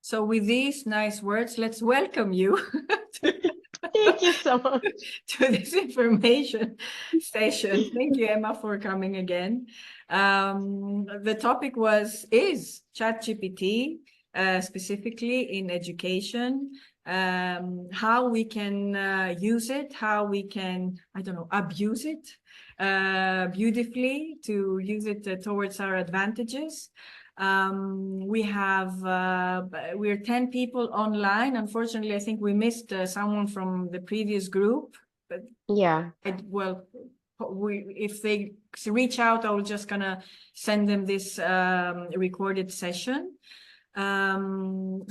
So with these nice words, let's welcome you Thank you so much. to this information session. Thank you, Emma, for coming again. The topic is ChatGPT, specifically in education, how we can use it, how we can, I don't know, abuse it beautifully to use it towards our advantages. We're 10 people online. Unfortunately, I think we missed someone from the previous group, but Yeah. if they reach out, I was just gonna send them this recorded session.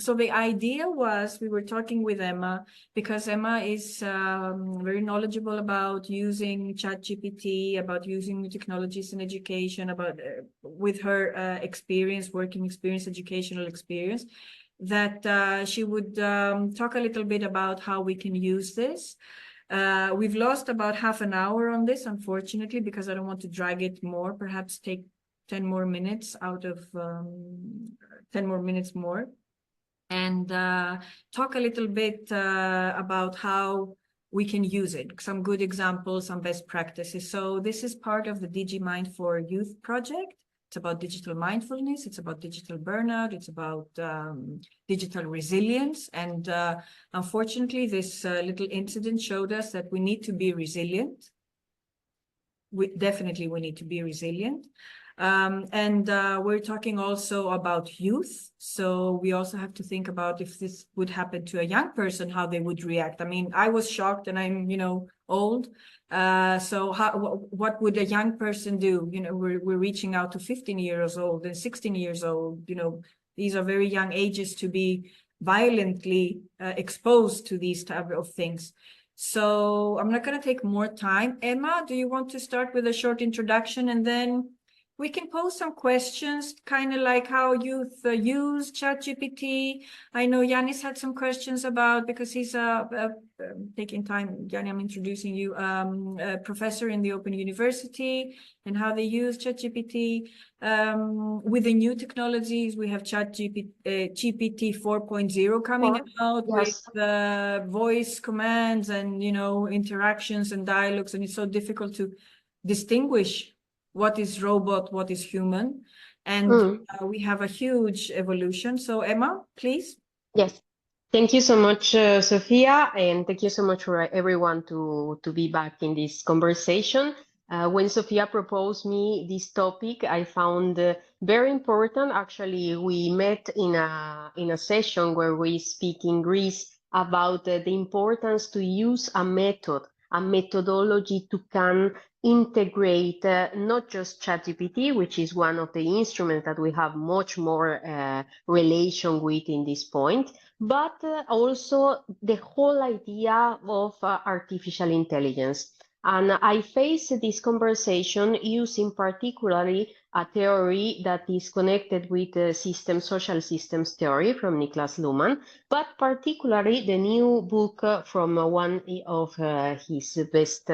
So the idea was, we were talking with Emma, because Emma is very knowledgeable about using ChatGPT, about using new technologies in education, about with her working experience, educational experience, that she would talk a little bit about how we can use this. We've lost about half an hour on this, unfortunately, because I don't want to drag it more, perhaps take 10 more minutes out of 10 more minutes more, and talk a little bit about how we can use it, some good examples, some best practices. So this is part of the DG Mind for Youth project. It's about digital mindfulness, it's about digital burnout, it's about digital resilience. And unfortunately, this little incident showed us that we need to be resilient. We need to be resilient. We're talking also about youth. So we also have to think about, if this would happen to a young person, how they would react. I mean, I was shocked, and I'm, old. So what would a young person do? We're reaching out to 15 years old and 16 years old. These are very young ages to be violently exposed to these type of things. So I'm not going to take more time. Emma, do you want to start with a short introduction, and then we can pose some questions, kind of like how youth use ChatGPT. I know Yanis had some questions about, because he's taking time. Yanni, I'm introducing you, a professor in the Open University, and how they use ChatGPT. With the new technologies, we have GPT 4.0 coming out, Yes. with voice commands and, interactions and dialogues, and it's so difficult to distinguish what is robot, what is human. And we have a huge evolution. So Emma, please. Yes. Thank you so much, Sophia, and thank you so much for everyone to be back in this conversation. When Sophia proposed me this topic, I found very important. Actually, we met in a session where we speak in Greece about the importance to use a methodology to can integrate not just ChatGPT, which is one of the instruments that we have much more relation with in this point, but also the whole idea of artificial intelligence. And I face this conversation using particularly a theory that is connected with the social systems theory from Niklas Luhmann, but particularly the new book from one of his best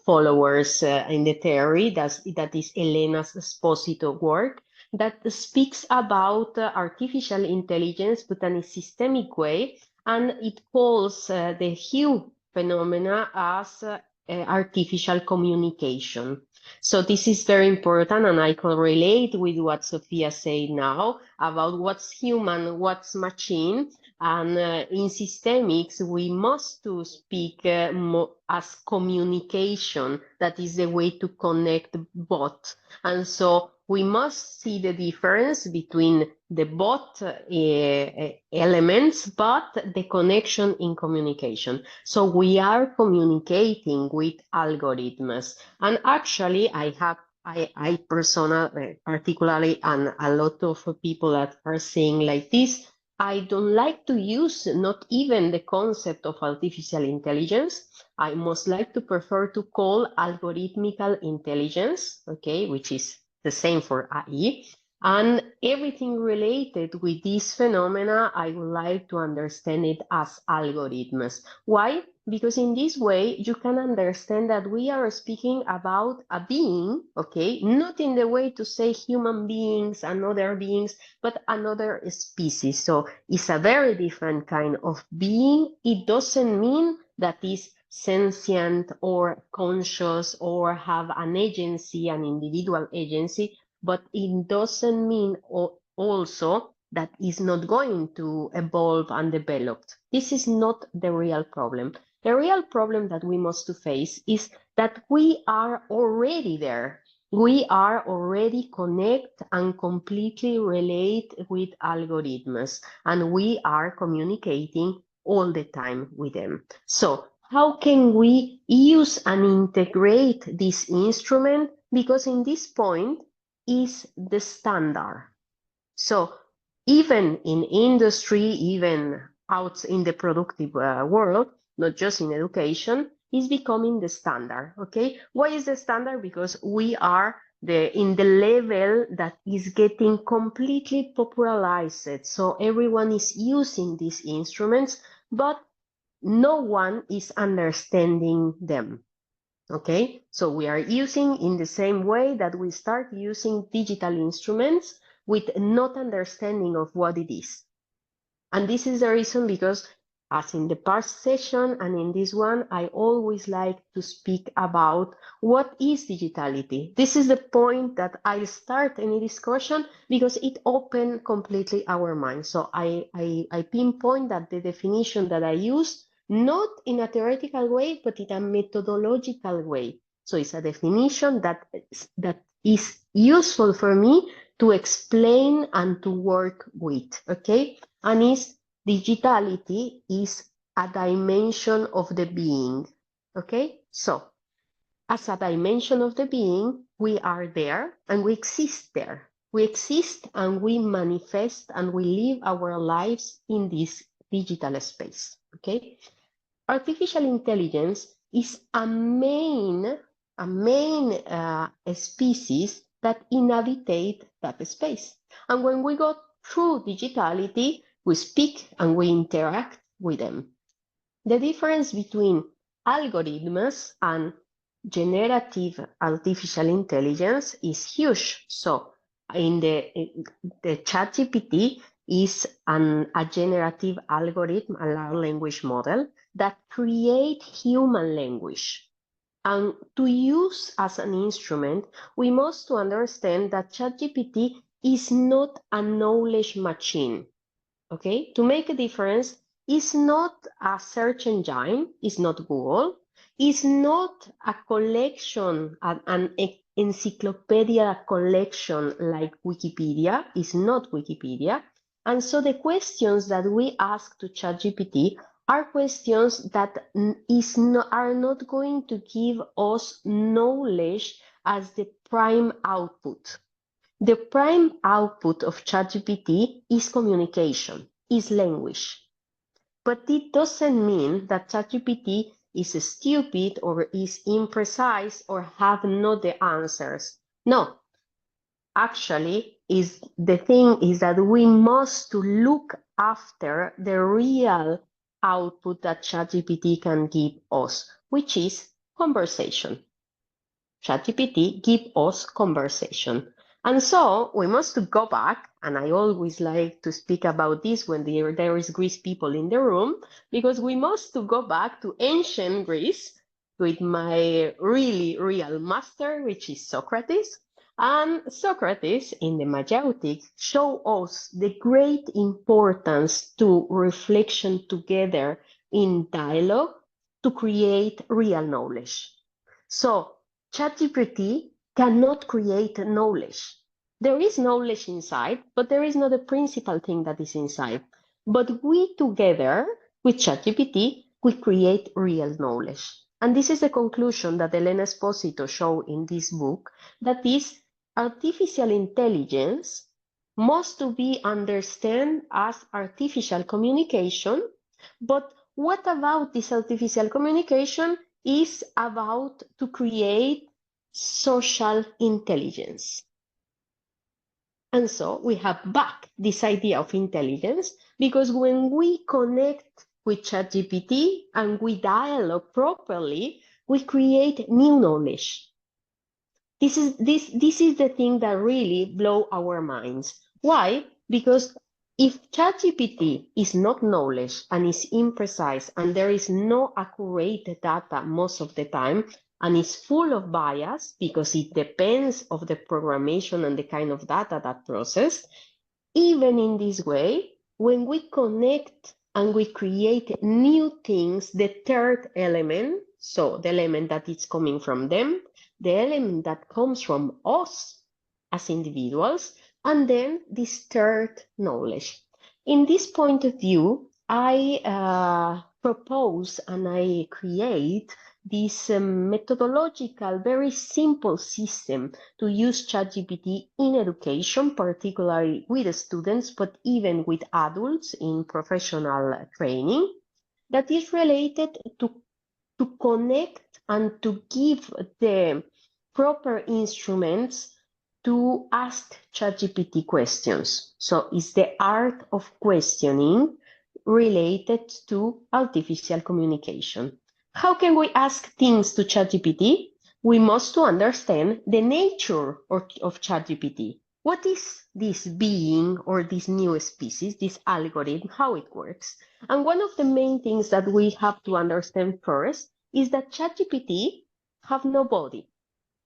followers in the theory, that is Elena Esposito work, that speaks about artificial intelligence, but in a systemic way, and it calls the Hue phenomena as artificial communication. So this is very important, and I can relate with what Sophia said now about what's human, what's machine. And in systemics, we must to speak as communication. That is the way to connect both. And so we must see the difference between the both elements, but the connection in communication. So we are communicating with algorithms. And actually, I personally, particularly, and a lot of people that are saying like this, I don't like to use not even the concept of artificial intelligence. I most like to prefer to call algorithmical intelligence, okay, which is the same for AI. And everything related with this phenomena, I would like to understand it as algorithms. Why? Because in this way, you can understand that we are speaking about a being, okay? Not in the way to say human beings and other beings, but another species. So it's a very different kind of being. It doesn't mean that it's sentient or conscious or have an agency, an individual agency, but it doesn't mean also that it's not going to evolve and develop. This is not the real problem. The real problem that we must face is that we are already there. We are already connected and completely relate with algorithms, and we are communicating all the time with them. So how can we use and integrate this instrument? Because in this point, is the standard. So even in industry, even out in the productive world, not just in education, is becoming the standard, okay? Why is the standard? Because we are in the level that is getting completely popularized. So everyone is using these instruments, but no one is understanding them. Okay, so we are using in the same way that we start using digital instruments with not understanding of what it is. And this is the reason because as in the past session and in this one, I always like to speak about what is digitality. This is the point that I start any discussion because it opened completely our mind. So I pinpoint that the definition that I use not in a theoretical way, but in a methodological way. So it's a definition that is useful for me to explain and to work with, okay? And digitality is a dimension of the being, okay? So as a dimension of the being, we are there and we exist there. We exist and we manifest and we live our lives in this digital space, okay? Artificial intelligence is a main species that inhabitate that space. And when we go through digitality, we speak and we interact with them. The difference between algorithms and generative artificial intelligence is huge. So in the ChatGPT is a generative algorithm, a large language model that create human language. And to use as an instrument, we must to understand that ChatGPT is not a knowledge machine. Okay, to make a difference, it's not a search engine, it's not Google, it's not a collection, an encyclopedia collection like Wikipedia, it's not Wikipedia. And so the questions that we ask to ChatGPT are questions that are not going to give us knowledge as the prime output. The prime output of ChatGPT is communication, is language. But it doesn't mean that ChatGPT is stupid or is imprecise or have not the answers. No, actually, the thing is that we must to look after the real output that ChatGPT can give us, which is conversation. ChatGPT gives us conversation. And so we must go back, and I always like to speak about this when there is Greece people in the room, because we must go back to ancient Greece with my really real master, which is Socrates. And Socrates in the Majautic show us the great importance to reflection together in dialogue to create real knowledge. So ChatGPT cannot create knowledge. There is knowledge inside, but there is not a principal thing that is inside. But we together with ChatGPT, we create real knowledge. And this is the conclusion that Elena Esposito showed in this book, that is artificial intelligence must to be understood as artificial communication. But what about this artificial communication is about to create social intelligence. And so we have back this idea of intelligence, because when we connect with ChatGPT and we dialogue properly, we create new knowledge. This is the thing that really blow our minds. Why? Because if ChatGPT is not knowledge and is imprecise and there is no accurate data most of the time and is full of bias because it depends of the programmation and the kind of data that processed, even in this way, when we connect and we create new things, the third element, so the element that is coming from them, the element that comes from us as individuals, and then this third knowledge. In this point of view, I propose and I create this methodological, very simple system to use ChatGPT in education, particularly with students, but even with adults in professional training, that is related to connect and to give the proper instruments to ask ChatGPT questions. So it's the art of questioning related to artificial communication. How can we ask things to ChatGPT? We must to understand the nature of ChatGPT. What is this being or this new species, this algorithm, how it works? And one of the main things that we have to understand first is that ChatGPT have no body.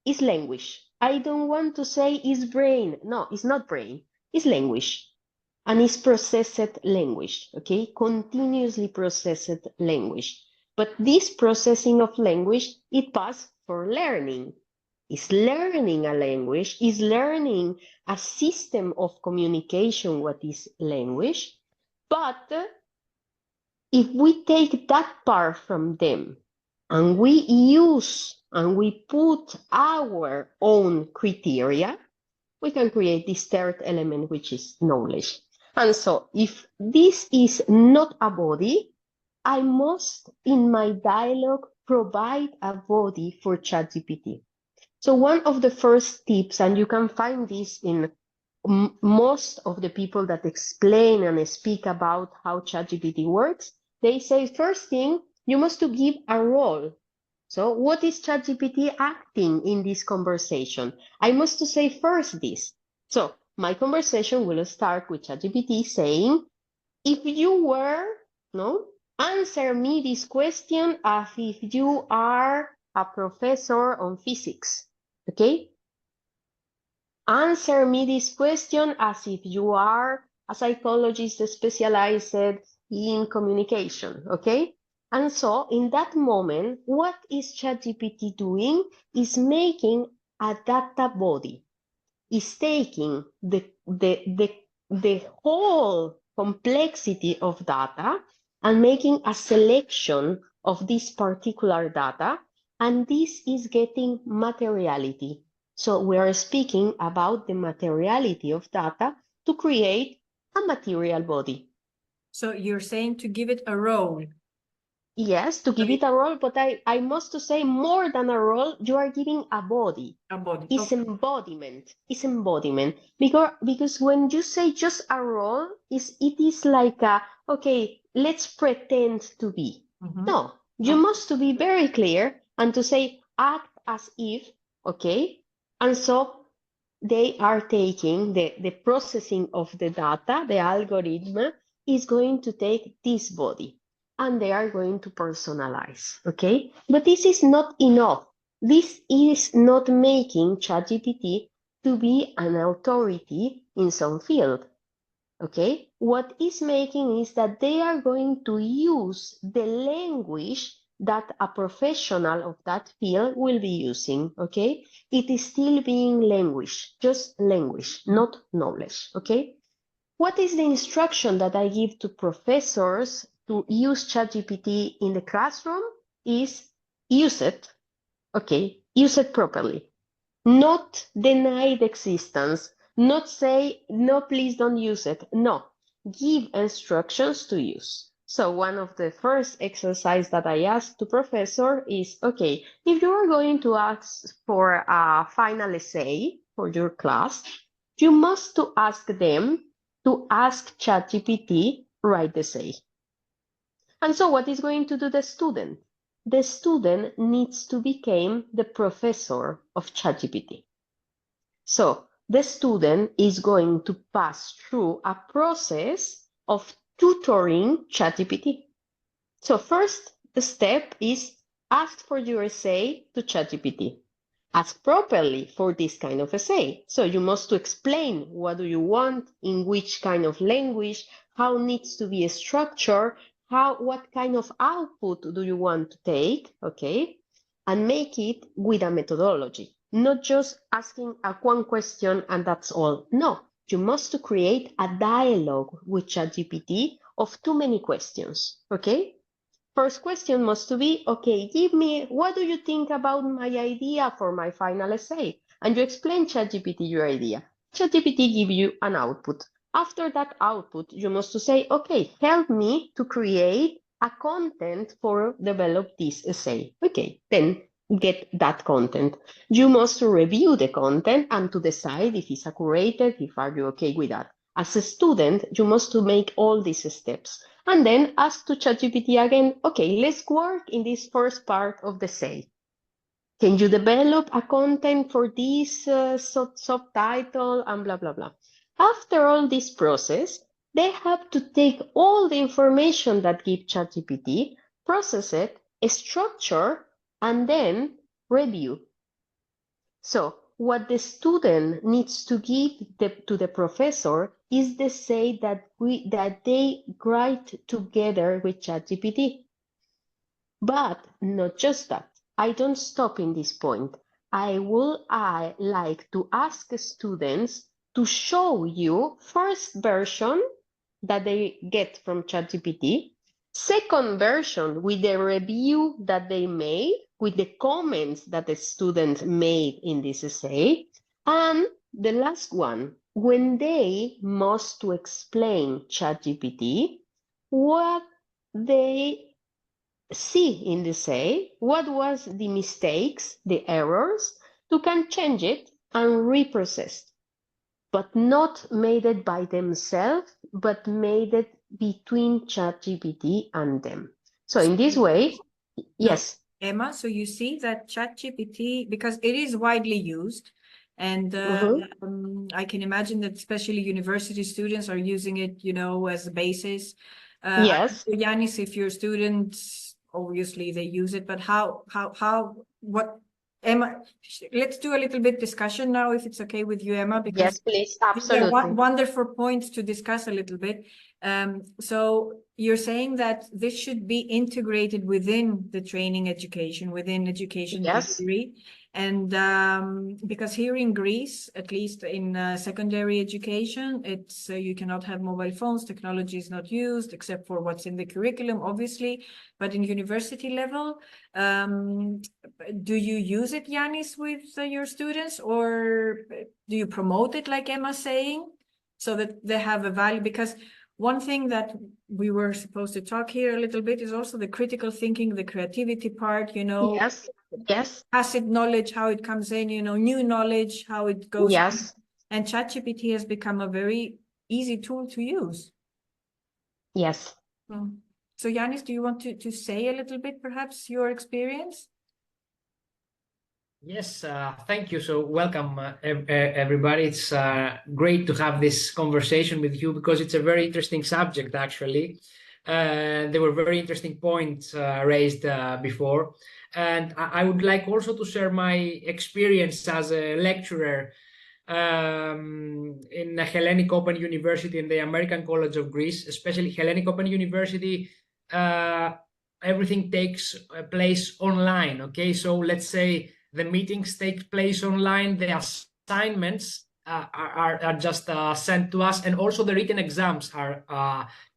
It's language. I don't want to say it's brain. No, it's not brain. It's language. And it's processed language, okay? Continuously processed language. But this processing of language, it passes for learning. It's learning a language, is learning a system of communication, what is language. But if we take that part from them and we use and we put our own criteria, we can create this third element, which is knowledge. And so if this is not a body, I must, in my dialogue, provide a body for ChatGPT. So one of the first tips, and you can find this in most of the people that explain and speak about how ChatGPT works, they say first thing, you must to give a role. So what is ChatGPT acting in this conversation? I must to say first this. So my conversation will start with ChatGPT saying, if you were, no, answer me this question as if you are a professor on physics, okay? Answer me this question as if you are a psychologist specialized in communication, okay? And so in that moment, what is ChatGPT doing is making a data body. It's taking the whole complexity of data and making a selection of this particular data, and this is getting materiality. So we are speaking about the materiality of data to create a material body. So you're saying to give it a role. Yes, to give it a role, but I must to say more than a role, you are giving a body. A body. It's Okay. embodiment. It's embodiment. Because when you say just a role, it is like okay, let's pretend to be. No, you must to be very clear and to say act as if, okay? And so they are taking the processing of the data, the algorithm is going to take this body and they are going to personalize, okay? But this is not enough. This is not making ChatGPT to be an authority in some field, okay? What is making is that they are going to use the language that a professional of that field will be using, okay? It is still being language, just language, not knowledge, okay? What is the instruction that I give to professors to use ChatGPT in the classroom is use it, okay? Use it properly. Not deny the existence, not say, no, please don't use it. No, give instructions to use. So one of the first exercise that I ask to professor is, okay, if you are going to ask for a final essay for your class, you must to ask them to ask ChatGPT write the essay. And so what is going to do the student? The student needs to become the professor of ChatGPT. So the student is going to pass through a process of tutoring ChatGPT. So first step is ask for your essay to ChatGPT. Ask properly for this kind of essay. So you must to explain what do you want, in which kind of language, how needs to be a structure, what kind of output do you want to take, okay? And make it with a methodology, not just asking one question and that's all. No, you must to create a dialogue with ChatGPT of too many questions, okay? First question must to be, okay, give me, what do you think about my idea for my final essay? And you explain ChatGPT your idea. ChatGPT give you an output. After that output, you must to say, okay, help me to create a content for develop this essay. Okay, then get that content. You must review the content and to decide if it's accurate, if are you okay with that. As a student, you must to make all these steps. And then ask to ChatGPT again, okay, let's work in this first part of the essay. Can you develop a content for this subtitle and blah, blah, blah. After all this process, they have to take all the information that give ChatGPT, process it, structure, and then review. So what the student needs to give to the professor is the say that they write together with ChatGPT. But not just that. I don't stop in this point. I like to ask students to show you first version that they get from ChatGPT, second version with the review that they made, with the comments that the student made in this essay, and the last one, when they must to explain ChatGPT what they see in the essay, what was the mistakes, the errors, to can change it and reprocess, but not made it by themselves, but made it between ChatGPT and them. So in this way, yes. Emma, so you see that ChatGPT, because it is widely used, and I can imagine that especially university students are using it, you know, as a basis. Yes. Yanis, if your students, obviously they use it, but what, Emma, let's do a little bit discussion now, if it's okay with you, Emma, because yes, please, absolutely. these are wonderful points to discuss a little bit. So you're saying that this should be integrated within the training education, within education delivery. And because here in Greece, at least in secondary education, it's you cannot have mobile phones, technology is not used except for what's in the curriculum, obviously. But in university level, do you use it, Yanis, with your students, or do you promote it like Emma's saying, so that they have a value? Because one thing that we were supposed to talk here a little bit is also the critical thinking, the creativity part, you know. Yes. Tacit knowledge, how it comes in, you know, new knowledge, how it goes. Yes. And ChatGPT has become a very easy tool to use. Yes. So Yanis, do you want to say a little bit, perhaps, your experience? Yes, thank you. So welcome, everybody. It's great to have this conversation with you because it's a very interesting subject, actually. There were very interesting points raised before. And I would like also to share my experience as a lecturer in Hellenic Open University in the American College of Greece, especially Hellenic Open University. Everything takes place online, okay? So let's say the meetings take place online, the assignments are just sent to us, and also the written exams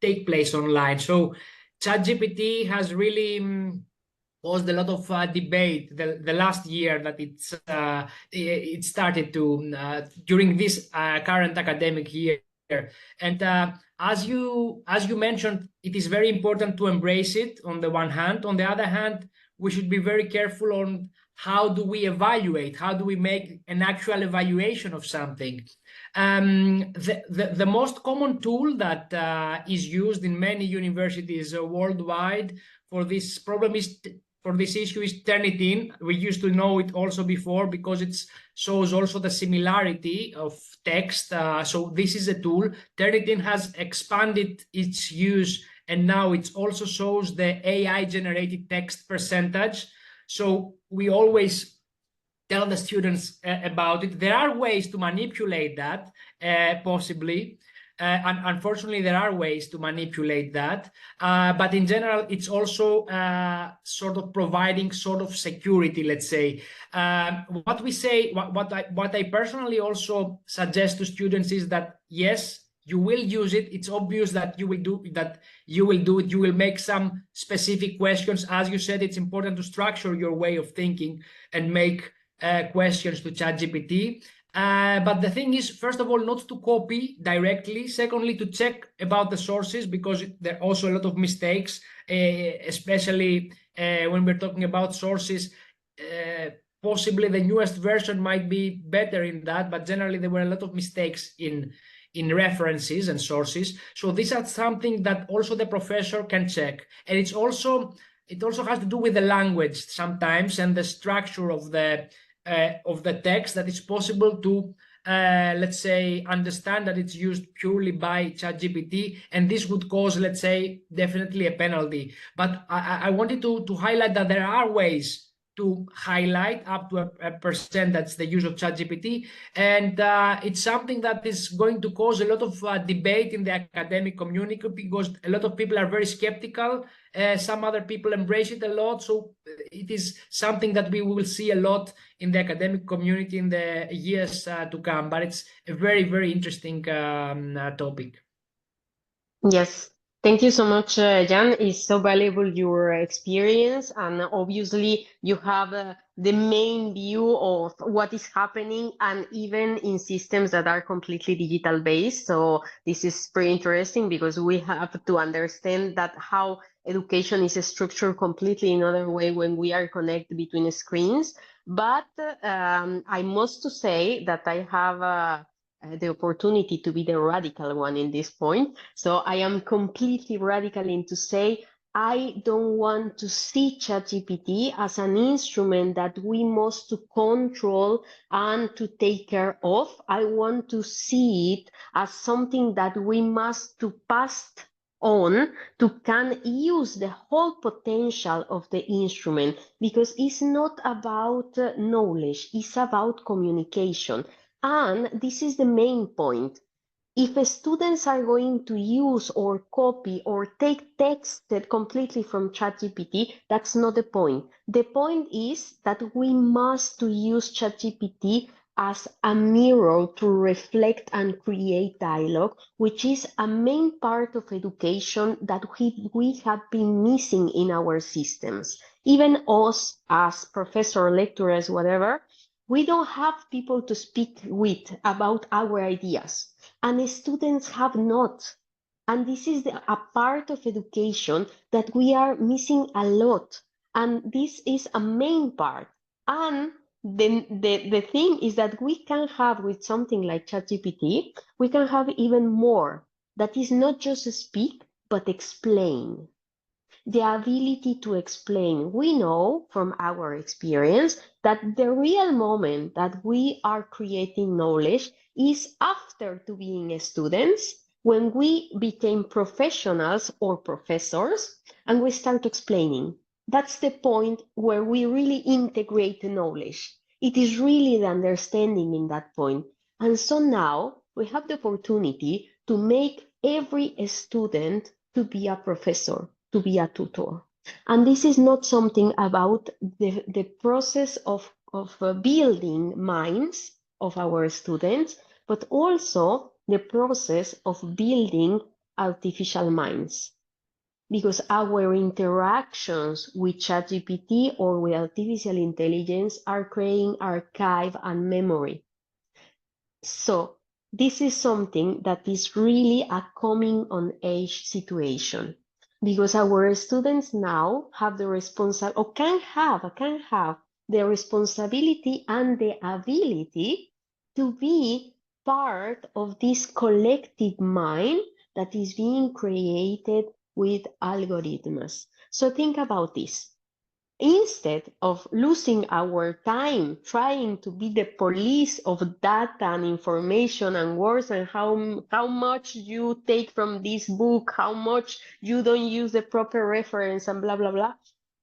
take place online. So ChatGPT has really caused a lot of debate the last year that it started to during this current academic year. And as you mentioned, it is very important to embrace it on the one hand. On the other hand, we should be very careful on how do we evaluate? How do we make an actual evaluation of something? The most common tool that is used in many universities worldwide for this problem is for this issue is Turnitin. We used to know it also before because it shows also the similarity of text. So this is a tool. Turnitin has expanded its use, and now it also shows the AI generated text percentage. So we always tell the students about it. There are ways to manipulate that, possibly. And unfortunately, there are ways to manipulate that. But in general, it's also sort of providing sort of security, let's say. What we say, what I personally also suggest to students is that, yes, you will use it. It's obvious that you will do it. You will make some specific questions. As you said, it's important to structure your way of thinking and make questions to ChatGPT. But the thing is, first of all, not to copy directly. Secondly, to check about the sources, because there are also a lot of mistakes, especially when we're talking about sources. Possibly the newest version might be better in that, but generally there were a lot of mistakes in references and sources. So these are something that also the professor can check. And it also has to do with the language sometimes and the structure of the text, that it's possible to let's say understand that it's used purely by ChatGPT, and this would cause, let's say, definitely a penalty. But I wanted to highlight that there are ways to highlight up to a percent that's the use of ChatGPT, and it's something that is going to cause a lot of debate in the academic community, because a lot of people are very skeptical. Some other people embrace it a lot, so it is something that we will see a lot in the academic community in the years to come. But it's a very, very interesting topic. Yes, thank you so much, Jan. It's so valuable your experience, and obviously you have the main view of what is happening, and even in systems that are completely digital based. So this is pretty interesting, because we have to understand that how education is structured completely in another way when we are connected between screens. But I must to say that I have the opportunity to be the radical one in this point. So I am completely radical in to say, I don't want to see ChatGPT as an instrument that we must to control and to take care of. I want to see it as something that we must to pass on to can use the whole potential of the instrument, because it's not about knowledge, it's about communication. And this is the main point. If students are going to use or copy or take text completely from ChatGPT, that's not the point. The point is that we must to use ChatGPT as a mirror to reflect and create dialogue, which is a main part of education that we have been missing in our systems. Even us as professor, lecturers, whatever, we don't have people to speak with about our ideas, and students have not. And this is a part of education that we are missing a lot. And this is a main part. And the thing is that we can have, with something like ChatGPT, we can have even more. That is not just speak, but explain. The ability to explain. We know from our experience that the real moment that we are creating knowledge is after to being students, when we became professionals or professors, and we start explaining. That's the point where we really integrate the knowledge. It is really the understanding in that point. And so now we have the opportunity to make every student to be a professor, to be a tutor. And this is not something about the process of building minds of our students, but also the process of building artificial minds. Because our interactions with ChatGPT or with artificial intelligence are creating archive and memory. So this is something that is really a coming on age situation, because our students now have the responsibility, or can have the responsibility and the ability to be part of this collective mind that is being created with algorithms. So think about this. Instead of losing our time trying to be the police of data and information and words and how much you take from this book, how much you don't use the proper reference and blah, blah, blah,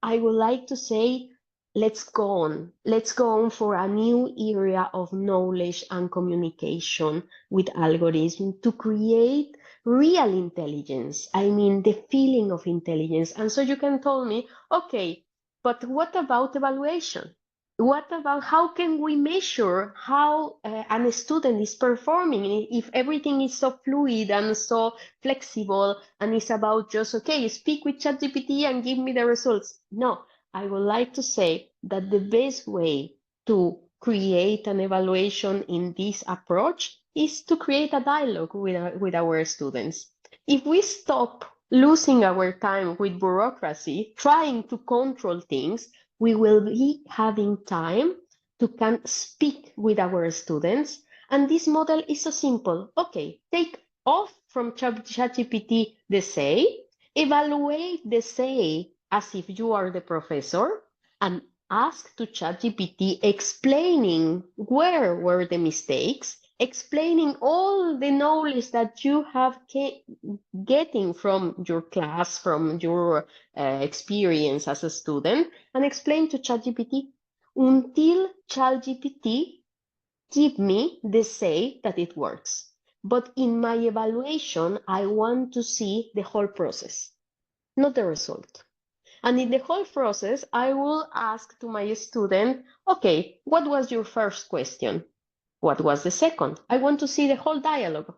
I would like to say, let's go on. Let's go on for a new area of knowledge and communication with algorithms to create real intelligence. I mean, the feeling of intelligence. And so you can tell me, okay, but what about evaluation? What about how can we measure how a student is performing if everything is so fluid and so flexible and it's about just, okay, speak with ChatGPT and give me the results? No, I would like to say that the best way to create an evaluation in this approach is to create a dialogue with our students. If we stop losing our time with bureaucracy, trying to control things, we will be having time to can speak with our students. And this model is so simple. Okay, take off from ChatGPT the say, evaluate the say as if you are the professor, and ask to ChatGPT explaining where were the mistakes, explaining all the knowledge that you have getting from your class, from your experience as a student, and explain to ChatGPT until ChatGPT give me the say that it works. But in my evaluation, I want to see the whole process, not the result. And in the whole process, I will ask to my student, okay, what was your first question? What was the second? I want to see the whole dialogue.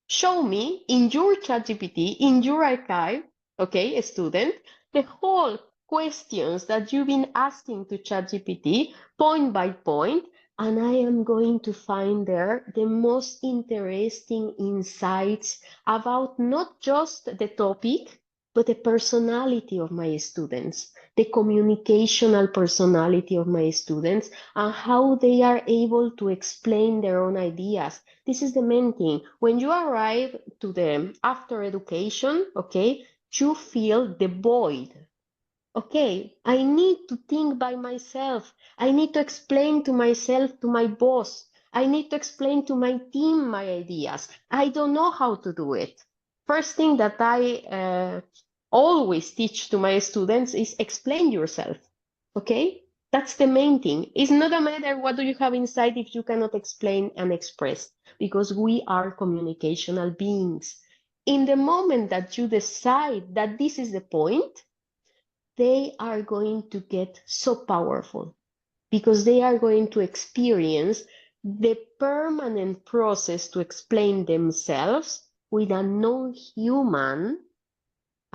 Show me in your ChatGPT, in your archive, okay, student, the whole questions that you've been asking to ChatGPT point by point, and I am going to find there the most interesting insights about not just the topic, but the personality of my students, the communicational personality of my students, and how they are able to explain their own ideas. This is the main thing. When you arrive to the after education, okay, you feel the void. Okay, I need to think by myself. I need to explain to myself, to my boss. I need to explain to my team my ideas. I don't know how to do it. First thing that I always teach to my students is explain yourself. Okay? That's the main thing. It's not a matter what do you have inside if you cannot explain and express, because we are communicational beings. In the moment that you decide that this is the point, they are going to get so powerful because they are going to experience the permanent process to explain themselves with a non-human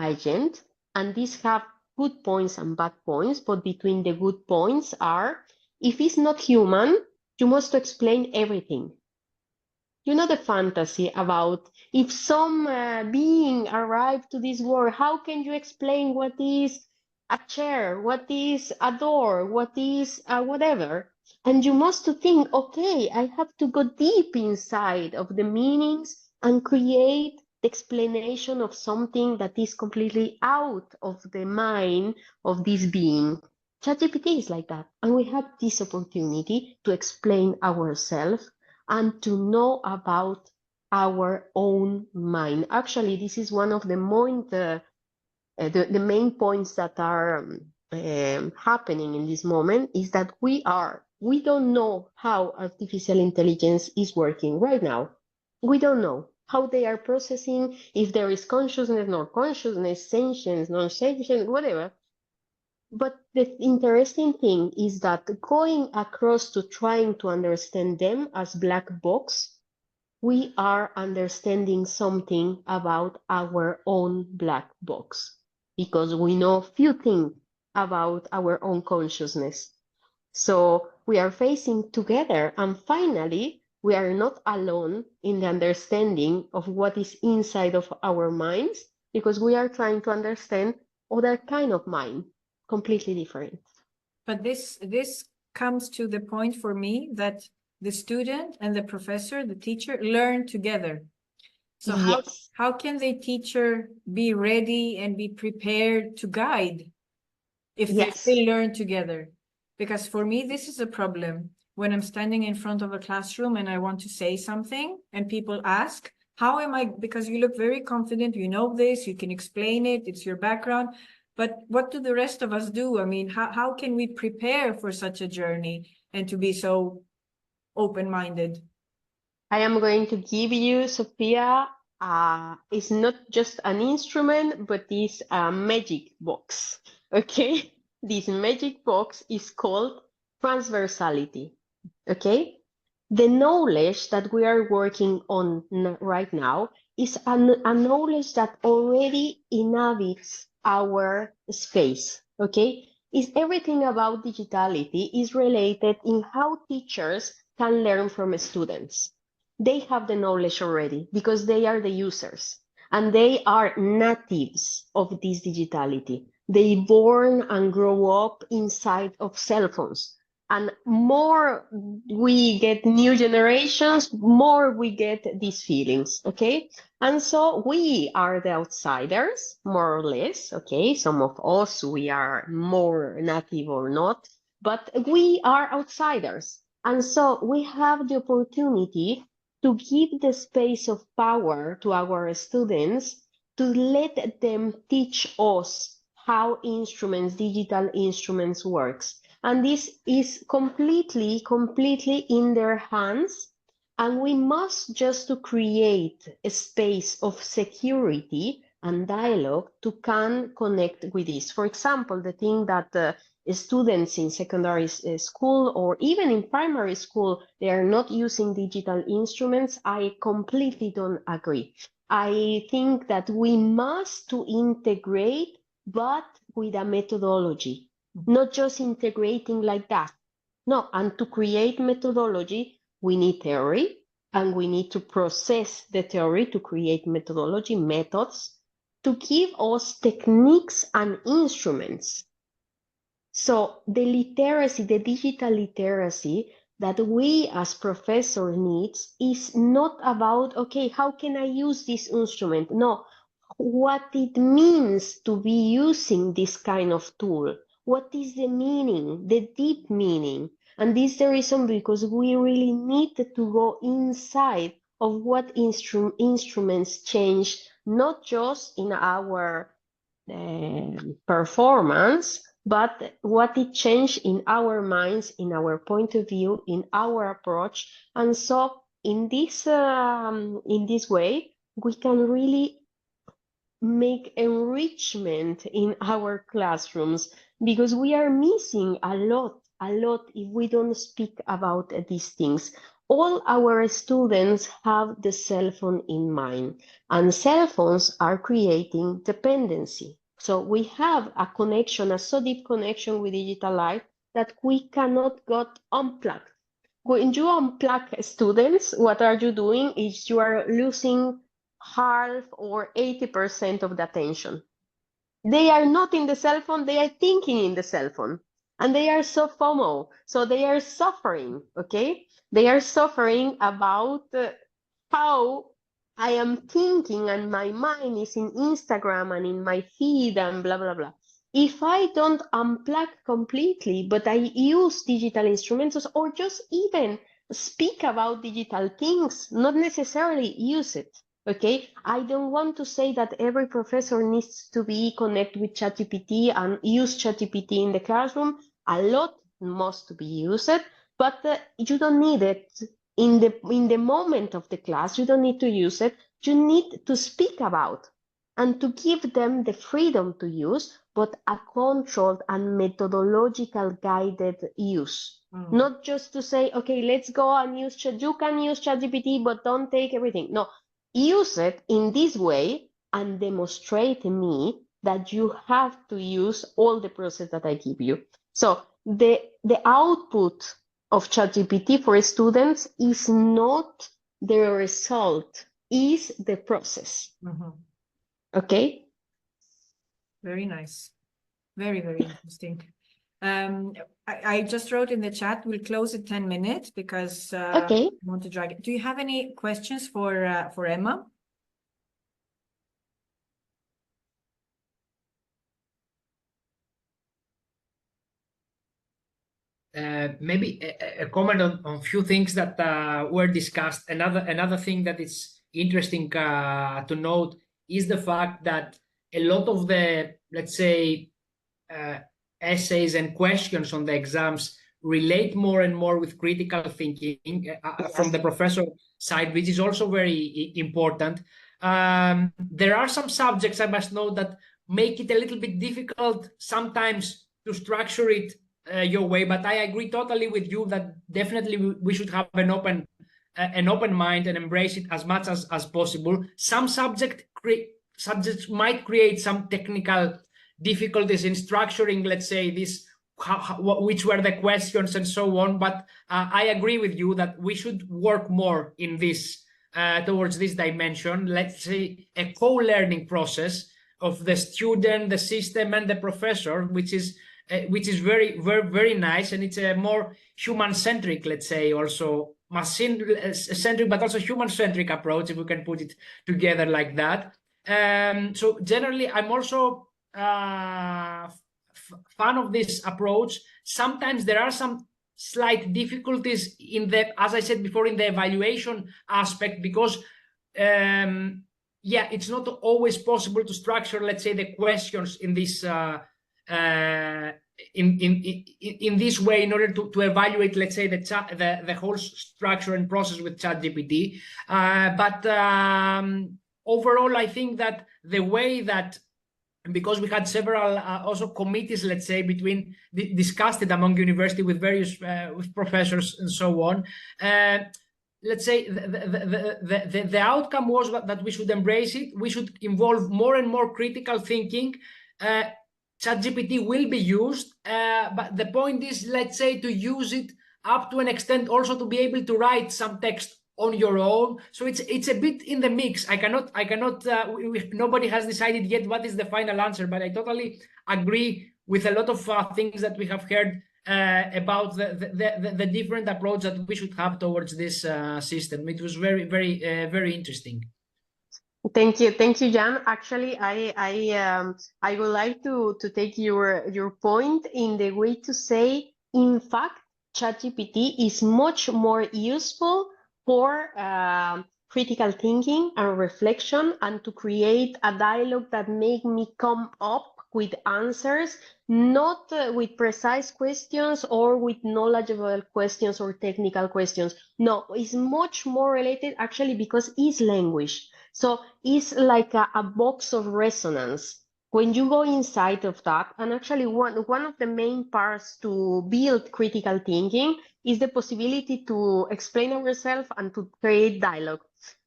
agent. And these have good points and bad points, but between the good points are, if it's not human, you must explain everything. You know the fantasy about if some being arrived to this world, how can you explain what is a chair, what is a door, what is whatever? And you must think, okay, I have to go deep inside of the meanings and create the explanation of something that is completely out of the mind of this being. ChatGPT is like that. And we have this opportunity to explain ourselves and to know about our own mind. Actually, this is one of the main points that are happening in this moment is that we don't know how artificial intelligence is working right now. We don't know how they are processing, if there is consciousness, not consciousness, sentience, non-sentience, whatever. But the interesting thing is that going across to trying to understand them as black box, we are understanding something about our own black box because we know few things about our own consciousness. So we are facing together, and finally, we are not alone in the understanding of what is inside of our minds because we are trying to understand other kind of mind, completely different. But this comes to the point for me that the student and the professor, the teacher, learn together. So Yes. how can the teacher be ready and be prepared to guide if they Yes. still learn together? Because for me, this is a problem. When I'm standing in front of a classroom and I want to say something and people ask, how am I, because you look very confident, you know this, you can explain it, it's your background, but what do the rest of us do? I mean, how can we prepare for such a journey and to be so open-minded? I am going to give you, Sophia, it's not just an instrument, but it's a magic box. Okay? This magic box is called transversality. Okay? The knowledge that we are working on right now is a knowledge that already inhabits our space. Okay? Is everything about digitality is related in how teachers can learn from students. They have the knowledge already because they are the users and they are natives of this digitality. They born and grow up inside of cell phones. And more we get new generations, more we get these feelings, okay? And so we are the outsiders, more or less, okay? Some of us, we are more native or not, but we are outsiders. And so we have the opportunity to give the space of power to our students to let them teach us how digital instruments works. And this is completely in their hands. And we must just to create a space of security and dialogue to can connect with this. For example, the thing that students in secondary school or even in primary school, they are not using digital instruments, I completely don't agree. I think that we must to integrate, but with a methodology, not just integrating like that. No, and to create methodology, we need theory, and we need to process the theory to create methodology, methods, to give us techniques and instruments. So the literacy, the digital literacy that we as professors needs is not about, okay, how can I use this instrument? No, what it means to be using this kind of tool. What is the meaning, the deep meaning? And this is the reason because we really need to go inside of what instruments change, not just in our performance, but what it changed in our minds, in our point of view, in our approach. And so in this way, we can really make enrichment in our classrooms because we are missing a lot if we don't speak about these things. All our students have the cell phone in mind, and cell phones are creating dependency. So we have a connection, a so deep connection with digital life that we cannot get unplugged. When you unplug students, what are you doing is you are losing half or 80% of the attention. They are not in the cell phone, they are thinking in the cell phone. And they are so FOMO, so they are suffering, okay? They are suffering about how I am thinking and my mind is in Instagram and in my feed and blah, blah, blah. If I don't unplug completely, but I use digital instruments or just even speak about digital things, not necessarily use it. Okay, I don't want to say that every professor needs to be connected with ChatGPT and use ChatGPT in the classroom. A lot must be used, but you don't need it in the moment of the class. You don't need to use it. You need to speak about and to give them the freedom to use, but a controlled and methodological guided use. Not just to say, okay, let's go and use you can use ChatGPT, but don't take everything. No. Use it in this way and demonstrate me that you have to use all the process that I give you. So the output of ChatGPT for students is not the result, is the process. Okay? Very nice. Very, very interesting. I just wrote in the chat, we'll close in 10 minutes because Okay. I want to drag it. Do you have any questions for Emma? Maybe a comment on a few things that were discussed. Another thing that is interesting to note is the fact that a lot of the, let's say, essays and questions on the exams relate more and more with critical thinking from the professor side, which is also very important. There are some subjects, I must note, that make it a little bit difficult sometimes to structure it your way, but I agree totally with you that definitely we should have an open mind and embrace it as much as possible. Some subjects might create some technical difficulties in structuring, let's say, this, which were the questions and so on, but I agree with you that we should work more in this towards this dimension, let's say a co-learning process of the student, the system, and the professor, which is very, very, very nice, and it's a more human-centric, let's say, also machine-centric, but also human-centric approach, if we can put it together like that. So generally, I'm also fan of this approach. Sometimes there are some slight difficulties in the, as I said before, in the evaluation aspect, because yeah, it's not always possible to structure, let's say, the questions in this in this way in order to evaluate, let's say, the whole structure and process with ChatGPT. But overall, I think that the way that, because we had several also committees, let's say, between discussed it among university with various with professors and so on. Let's say the outcome was that we should embrace it. We should involve more and more critical thinking. ChatGPT will be used, but the point is, let's say, to use it up to an extent also to be able to write some text on your own. So it's a bit in the mix. I cannot nobody has decided yet what is the final answer, but I totally agree with a lot of things that we have heard about the different approach that we should have towards this system. It was very, very, very interesting. Thank you, Jan. Actually, I would like to take your point in the way to say, in fact, ChatGPT is much more useful for critical thinking and reflection, and to create a dialogue that make me come up with answers, not with precise questions or with knowledgeable questions or technical questions. No, it's much more related, actually, because it's language. So it's like a box of resonance. When you go inside of that, and actually one of the main parts to build critical thinking is the possibility to explain ourselves and to create dialogue.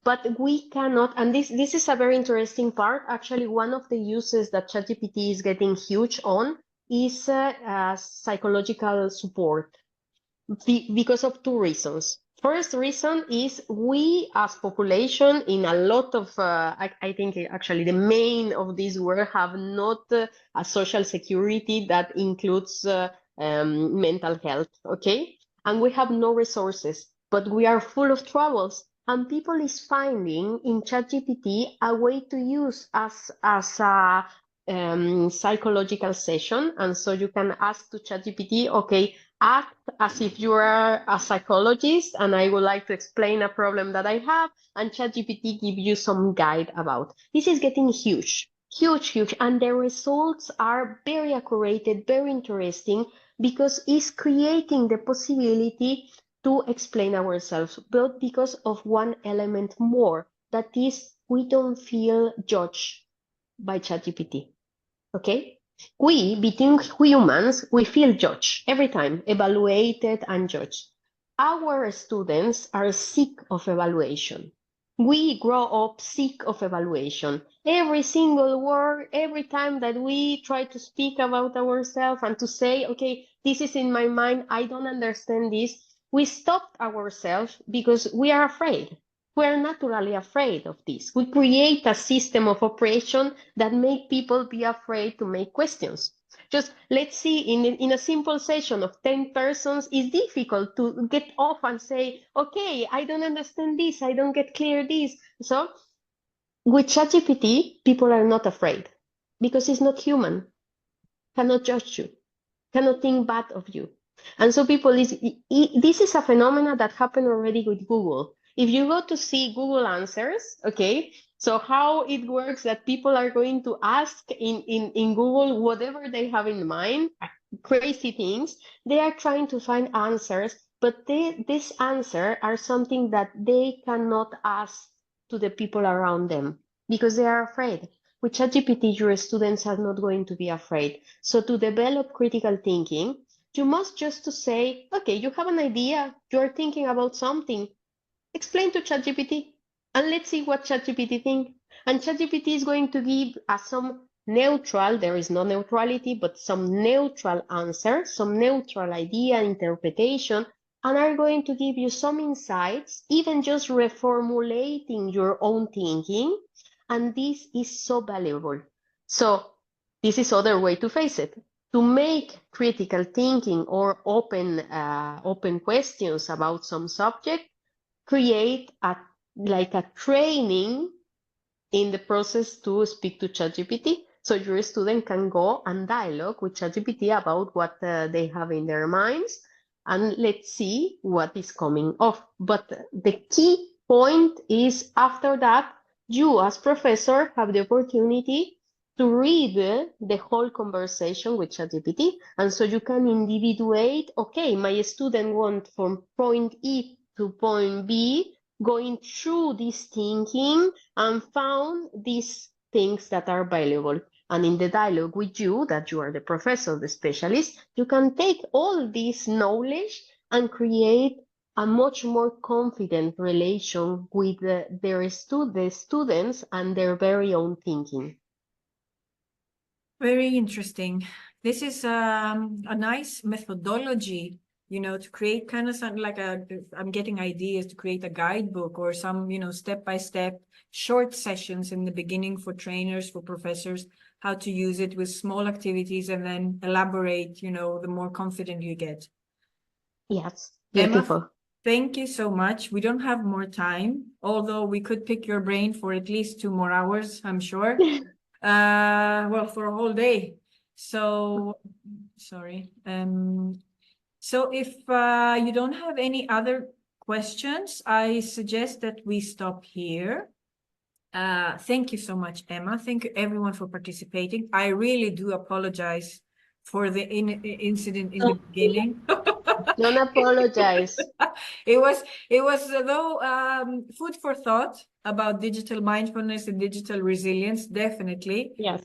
But we cannot, and this is a very interesting part. Actually, one of the uses that ChatGPT is getting huge on is psychological support, because of two reasons. First reason is we as population in a lot of, I think actually the main of this world have not a social security that includes mental health, okay? And we have no resources, but we are full of troubles. And people is finding in ChatGPT a way to use as a psychological session. And so you can ask to ChatGPT, okay, act as if you are a psychologist and I would like to explain a problem that I have, and ChatGPT give you some guide about. This is getting huge, and the results are very accurate, very interesting, because it's creating the possibility to explain ourselves, but because of one element more, that is, we don't feel judged by ChatGPT, okay? We, between humans, we feel judged every time, evaluated and judged. Our students are sick of evaluation. We grow up sick of evaluation. Every single word, every time that we try to speak about ourselves and to say, okay, this is in my mind, I don't understand this, we stop ourselves because we are afraid. We are naturally afraid of this. We create a system of operation that make people be afraid to make questions. Just let's see, in a simple session of 10 persons, it's difficult to get off and say, okay, I don't understand this, I don't get clear this. So with ChatGPT, people are not afraid because it's not human, cannot judge you, cannot think bad of you. And so this is a phenomena that happened already with Google. If you go to see Google Answers, okay, so how it works that people are going to ask in Google whatever they have in mind, crazy things, they are trying to find answers, but this answer are something that they cannot ask to the people around them because they are afraid. With ChatGPT, your students are not going to be afraid. So to develop critical thinking, you must just to say, okay, you have an idea, you're thinking about something, explain to ChatGPT and let's see what ChatGPT thinks. And ChatGPT is going to give us some neutral, there is no neutrality, but some neutral answer, some neutral idea, interpretation, and are going to give you some insights, even just reformulating your own thinking. And this is so valuable. So this is other way to face it. To make critical thinking or open questions about some subject, create a training in the process to speak to ChatGPT. So your student can go and dialogue with ChatGPT about what they have in their minds, and let's see what is coming off. But the key point is after that, you as professor have the opportunity to read the whole conversation with ChatGPT, and so you can individuate, okay, my student wants from point E to point B, going through this thinking and found these things that are valuable. And in the dialogue with you, that you are the professor, the specialist, you can take all this knowledge and create a much more confident relation with the students and their very own thinking. Very interesting. This is a nice methodology, you know, to create kind of something like I'm getting ideas to create a guidebook or some, you know, step-by-step short sessions in the beginning for trainers, for professors, how to use it with small activities and then elaborate, you know, the more confident you get. Yes, beautiful. Emma, thank you so much. We don't have more time, although we could pick your brain for at least 2 more hours, I'm sure. Well, for a whole day. So, sorry. So if you don't have any other questions, I suggest that we stop here. Thank you so much, Emma. Thank you everyone for participating. I really do apologize for the incident in the beginning. Don't apologize. It was though food for thought about digital mindfulness and digital resilience, definitely. Yes.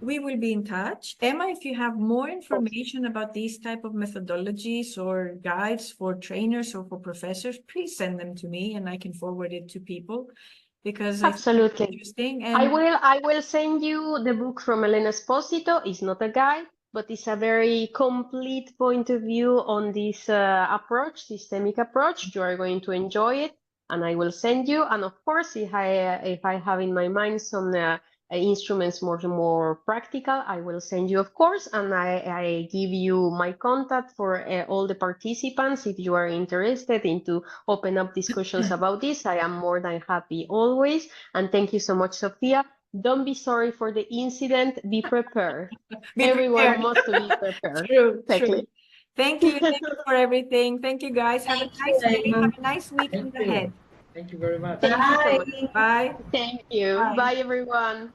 We will be in touch. Emma, if you have more information about these type of methodologies or guides for trainers or for professors, please send them to me and I can forward it to people because absolutely I think it's interesting. And I will send you the book from Elena Esposito. It's not a guide, but it's a very complete point of view on this approach, systemic approach. You are going to enjoy it, and I will send you. And of course, if I have in my mind some instruments more practical, I will send you, of course, and I give you my contact for all the participants. If you are interested into open up discussions about this, I am more than happy always. And thank you so much, Sophia. Don't be sorry for the incident. Be prepared. Everyone must be prepared. True, Exactly. true. Thank you for everything. Thank you, guys. Have a nice day. Have a nice weekend Thank you. ahead. Thank you very much. Thank you so much. Bye. Thank you. Bye. Bye everyone.